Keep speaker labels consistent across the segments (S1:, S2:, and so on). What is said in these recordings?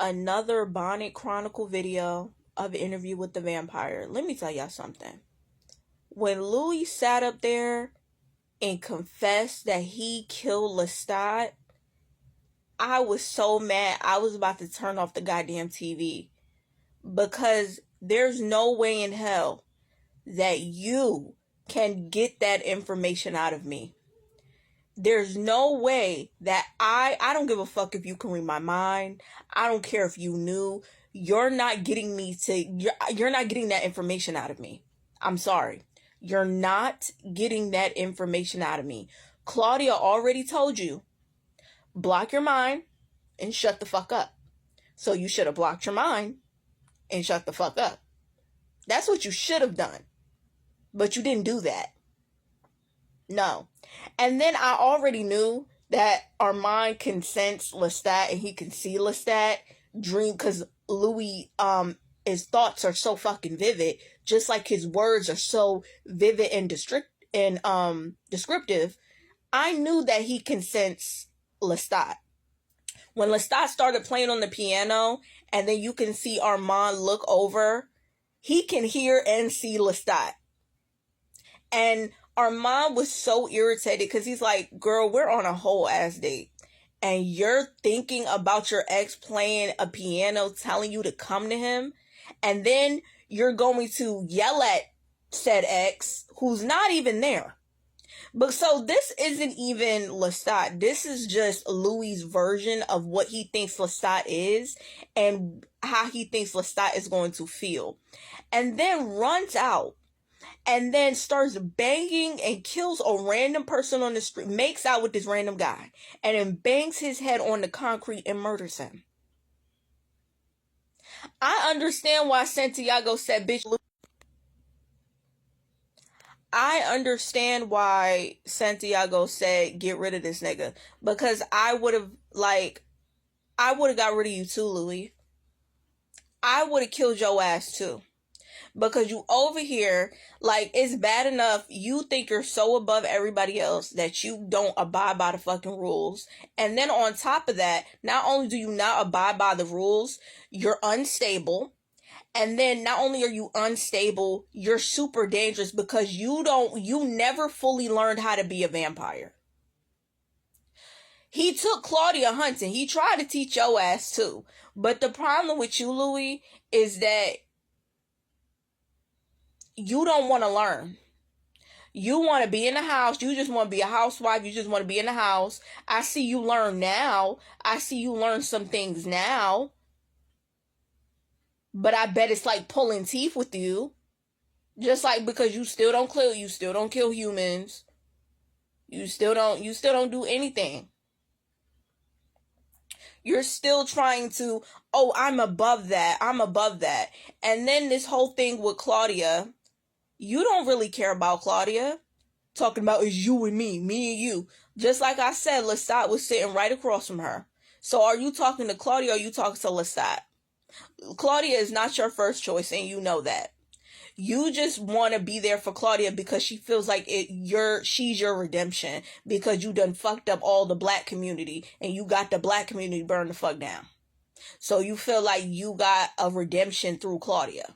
S1: another Bonnet Chronicle video of Interview with the Vampire. Let me tell y'all something. When Louis sat up there and confessed that he killed Lestat, I was so mad I was about to turn off the goddamn TV. Because there's no way in hell that you can get that information out of me. There's no way that I don't give a fuck if you can read my mind. I don't care if you knew. You're not getting you're not getting that information out of me. I'm sorry. You're not getting that information out of me. Caudia already told you, block your mind and shut the fuck up. So you should have blocked your mind and shut the fuck up. That's what you should have done. But you didn't do that. No. And then I already knew that Armand can sense Lestat and he can see Lestat dream, because Louis, his thoughts are so fucking vivid, just like his words are so vivid and descriptive. I knew that he can sense Lestat. When Lestat started playing on the piano, and then you can see Armand look over, he can hear and see Lestat. And Armand was so irritated because he's like, girl, we're on a whole ass date. And you're thinking about your ex playing a piano, telling you to come to him. And then you're going to yell at said ex who's not even there. But so this isn't even Lestat. This is just Louis' version of what he thinks Lestat is and how he thinks Lestat is going to feel. And then runs out and then starts banging and kills a random person on the street, makes out with this random guy, and then bangs his head on the concrete and murders him. I understand why Santiago said, bitch, I understand why Santiago said, get rid of this nigga. Because I would have got rid of you too, Louis. I would have killed your ass too. Because you over here, like, it's bad enough you think you're so above everybody else that you don't abide by the fucking rules. And then on top of that, not only do you not abide by the rules, you're unstable. And then not only are you unstable, you're super dangerous because you never fully learned how to be a vampire. He took Caudia hunting. He tried to teach your ass too. But the problem with you, Louis, is that you don't want to learn. You want to be in the house. You just want to be a housewife. You just want to be in the house. I see you learn now. I see you learn some things now. But I bet it's like pulling teeth with you. Just like, because you still don't kill humans. You still don't do anything. You're still trying to, oh, I'm above that. And then this whole thing with Caudia, you don't really care about Caudia. Talking about is you and me and you. Just like I said, Lestat was sitting right across from her. So are you talking to Caudia or are you talking to Lestat? Caudia is not your first choice, and you know that. You just want to be there for Caudia because she feels like she's your redemption, because you done fucked up all the black community and you got the black community burned the fuck down. So you feel like you got a redemption through Caudia.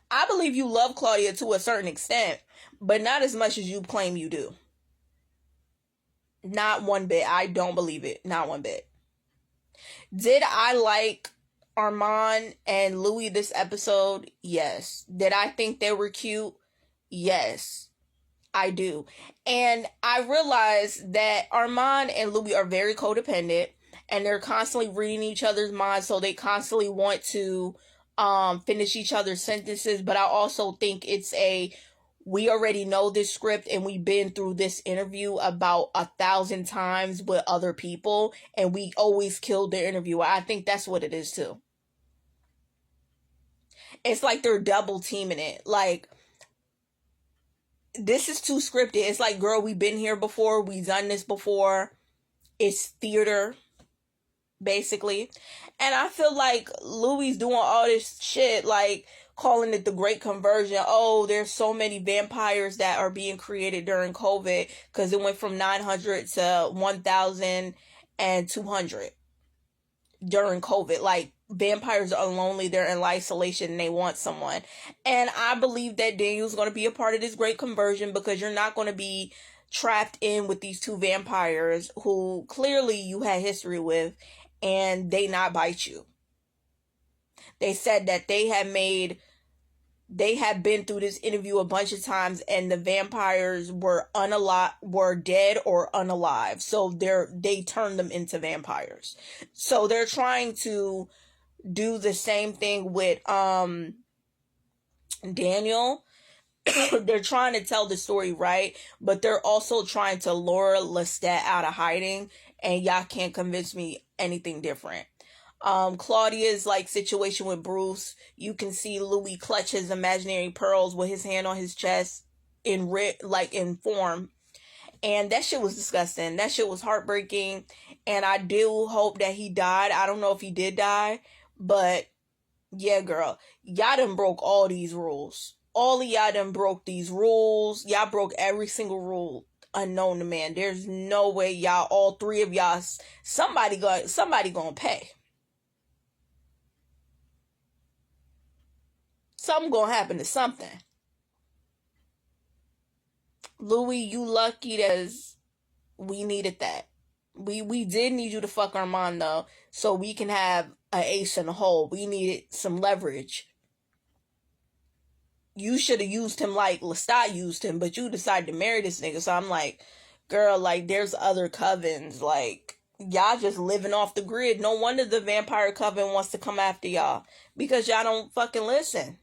S1: I believe you love Caudia to a certain extent, but not as much as you claim you do. Not one bit. I don't believe it. Not one bit. Did I like Armand and Louis this episode? Yes. Did I think they were cute? Yes, I do. And I realized that Armand and Louis are very codependent, and they're constantly reading each other's minds, so they constantly want to finish each other's sentences. But I also think it's we already know this script and we've been through this interview about 1,000 times with other people, and we always killed the interviewer. I think that's what it is too. It's like they're double teaming it. Like, this is too scripted. It's like, girl, we've been here before. We've done this before. It's theater, basically. And I feel like Louis doing all this shit, like calling it the Great Conversion. Oh, there's so many vampires that are being created during COVID because it went from 900 to 1,000. and 200 during COVID. Like, vampires are lonely, they're in isolation, and they want someone. And I believe that Daniel's going to be a part of this great conversion, because you're not going to be trapped in with these two vampires who clearly you had history with, and they not bite you. They said that they had been through this interview a bunch of times, and the vampires were dead or unalive, so they turned them into vampires. So they're trying to do the same thing with Daniel. They're trying to tell the story right, but they're also trying to lure Lestat out of hiding, and y'all can't convince me anything different. Claudia's like situation with Bruce, you can see Louis clutch his imaginary pearls with his hand on his chest in form, and that shit was disgusting. That shit was heartbreaking, and I do hope that he died. I don't know if he did die, but yeah, girl, y'all done broke all these rules. All of y'all done broke these rules. Y'all broke every single rule unknown to man. There's no way y'all, all three of y'all, somebody gonna pay. Something gonna happen to something. Louis, you lucky that we needed that. We did need you to fuck Armand though, so we can have an ace in the hole. We needed some leverage. You should have used him like Lestat used him, but you decided to marry this nigga. So I'm like, girl, like, there's other covens. Like, y'all just living off the grid. No wonder the vampire coven wants to come after y'all, because y'all don't fucking listen.